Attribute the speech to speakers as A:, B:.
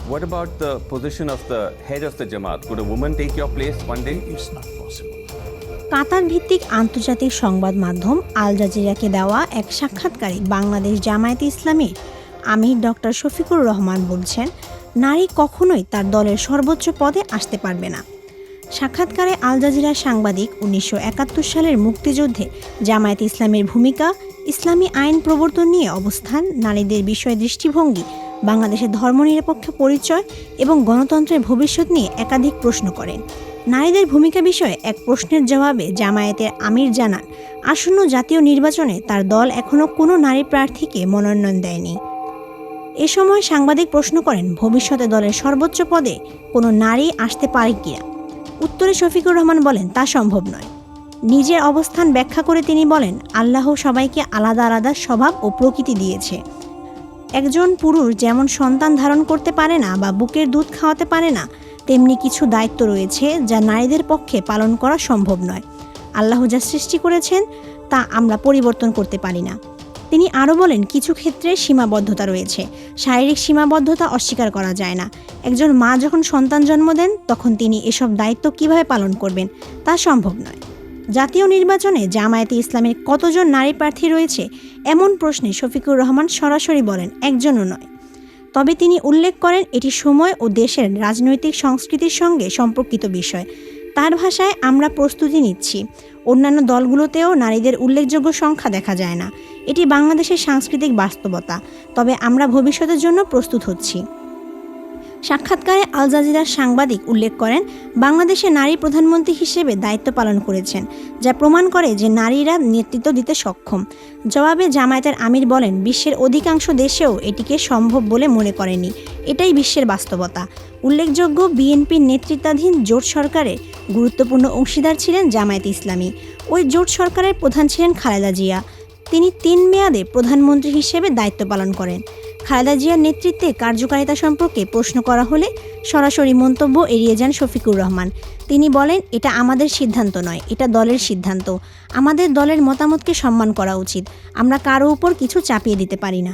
A: What about the position of the head of the Jamaat? Could a woman take your place one day?
B: It's not possible.
C: কাতার ভিত্তিক আন্তর্জাতিক সংবাদ মাধ্যম আল জাজিরাকে দেওয়া এক সাক্ষাৎকারে বাংলাদেশ জামায়াতে ইসলামীর আমির ডক্টর শফিকুর রহমান বলছেন, নারী কখনোই তার দলের সর্বোচ্চ পদে আসতে পারবে না। সাক্ষাৎকারে আল জাজিরার সাংবাদিক 1971 সালের মুক্তিযুদ্ধে জামায়াতে ইসলামের ভূমিকা, ইসলামী আইন প্রবর্তন নিয়ে অবস্থান, নারীদের বিষয়ে দৃষ্টিভঙ্গি, বাংলাদেশের ধর্মনিরপেক্ষ পরিচয় এবং গণতন্ত্রের ভবিষ্যৎ নিয়ে একাধিক প্রশ্ন করেন। নারীদের ভূমিকা বিষয়ে এক প্রশ্নের জবাবে জামায়াতের আমির জানান, আসন্ন জাতীয় নির্বাচনে তার দল এখনও কোনো নারী প্রার্থীকে মনোনয়ন দেয়নি। এ সময় সাংবাদিক প্রশ্ন করেন, ভবিষ্যতে দলের সর্বোচ্চ পদে কোনো নারী আসতে পারে কিনা। উত্তরে শফিকুর রহমান বলেন, তা সম্ভব নয়। নিজের অবস্থান ব্যাখ্যা করে তিনি বলেন, আল্লাহ সবাইকে আলাদা আলাদা স্বভাব ও প্রকৃতি দিয়েছে। একজন পুরুষ যেমন সন্তান ধারণ করতে পারে না বা বুকের দুধ খাওয়াতে পারে না, তেমনি কিছু দায়িত্ব রয়েছে যা নারীদের পক্ষে পালন করা সম্ভব নয়। আল্লাহ যা সৃষ্টি করেছেন তা আমরা পরিবর্তন করতে পারি না। তিনি আরও বলেন, কিছু ক্ষেত্রে সীমাবদ্ধতা রয়েছে, শারীরিক সীমাবদ্ধতা অস্বীকার করা যায় না। একজন মা যখন সন্তান জন্ম দেন তখন তিনি এসব দায়িত্ব কিভাবে পালন করবেন তা সম্ভব নয়। জাতীয় নির্বাচনে জামায়াতে ইসলামের কতজন নারী প্রার্থী রয়েছে এমন প্রশ্নে শফিকুর রহমান সরাসরি বলেন, একজনও নয়। তবে তিনি উল্লেখ করেন, এটি সময় ও দেশের রাজনৈতিক সংস্কৃতির সঙ্গে সম্পর্কিত বিষয়। তার ভাষায়, আমরা প্রস্তুতি নিচ্ছি। অন্যান্য দলগুলোতেও নারীদের উল্লেখযোগ্য সংখ্যা দেখা যায় না। এটি বাংলাদেশের সাংস্কৃতিক বাস্তবতা, তবে আমরা ভবিষ্যতের জন্য প্রস্তুত হচ্ছি। সাক্ষাৎকারে আল জাজিরার সাংবাদিক উল্লেখ করেন, বাংলাদেশে নারী প্রধানমন্ত্রী হিসেবে দায়িত্ব পালন করেছেন, যা প্রমাণ করে যে নারীরা নেতৃত্ব দিতে সক্ষম। জবাবে জামায়াতের আমির বলেন, বিশ্বের অধিকাংশ দেশেও এটিকে সম্ভব বলে মনে করেনি। এটাই বিশ্বের বাস্তবতা। উল্লেখযোগ্য, বিএনপির নেতৃত্বাধীন জোট সরকারের গুরুত্বপূর্ণ অংশীদার ছিলেন জামায়াতে ইসলামী। ওই জোট সরকারের প্রধান ছিলেন খালেদা জিয়া। তিনি 3 মেয়াদে প্রধানমন্ত্রী হিসেবে দায়িত্ব পালন করেন। খালেদা জিয়ার নেতৃত্বে কার্যকারিতা সম্পর্কে প্রশ্ন করা হলে সরাসরি মন্তব্য এড়িয়ে যান শফিকুর রহমান। তিনি বলেন, এটা আমাদের সিদ্ধান্ত নয়, এটা দলের সিদ্ধান্ত। আমাদের দলের মতামতকে সম্মান করা উচিত। আমরা কারো উপর কিছু চাপিয়ে দিতে পারি না।